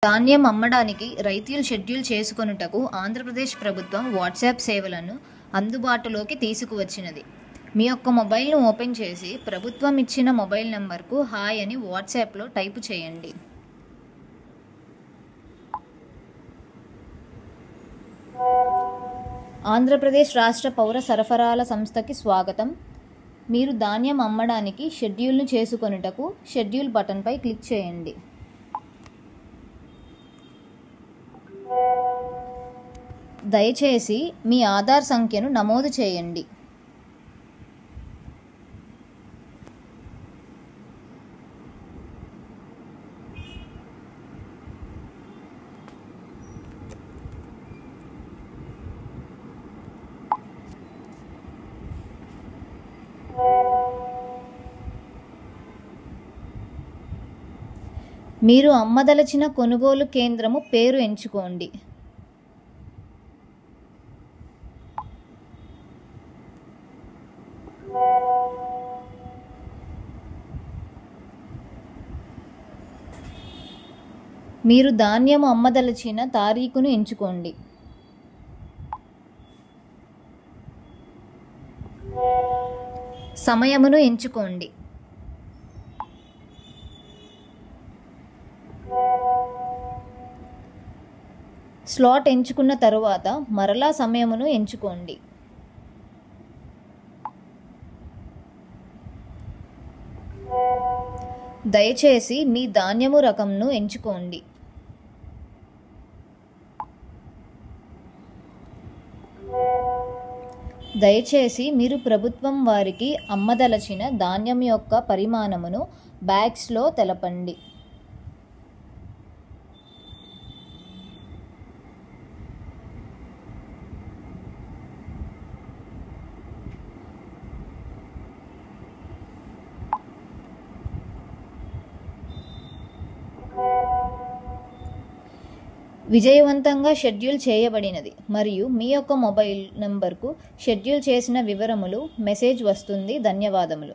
ధాన్యం అమ్మడానికి రైతులు షెడ్యూల్ చేసుకొనుటకు ఆంధ్రప్రదేశ్ ప్రభుత్వం వాట్సాప్ సేవలను అందుబాటులోకి తీసుకువచ్చినది. మీ యొక్క మొబైల్ను ఓపెన్ చేసి ప్రభుత్వం ఇచ్చిన మొబైల్ నంబర్కు హాయ్ అని వాట్సాప్లో టైపు చేయండి. ఆంధ్రప్రదేశ్ రాష్ట్ర పౌర సరఫరాల సంస్థకి స్వాగతం. మీరు ధాన్యం అమ్మడానికి షెడ్యూల్ను చేసుకొనుటకు షెడ్యూల్ బటన్పై క్లిక్ చేయండి. దయచేసి మీ ఆధార్ సంఖ్యను నమోదు చేయండి. మీరు అమ్మదలచిన కొనుగోలు కేంద్రము పేరు ఎంచుకోండి. మీరు ధాన్యం అమ్మదలచిన తారీఖును ఎంచుకోండి. సమయమును ఎంచుకోండి. స్లాట్ ఎంచుకున్న తరువాత మరలా సమయమును ఎంచుకోండి. దయచేసి మీ ధాన్యము రకంను ఎంచుకోండి. దయచేసి మీరు ప్రభుత్వం వారికి అమ్మదలచిన ధాన్యం యొక్క పరిమాణమును బ్యాగ్స్లో తెలపండి. విజయవంతంగా షెడ్యూల్ చేయబడినది మరియు మీ యొక్క మొబైల్ నంబర్కు షెడ్యూల్ చేసిన వివరములు మెసేజ్ వస్తుంది. ధన్యవాదములు.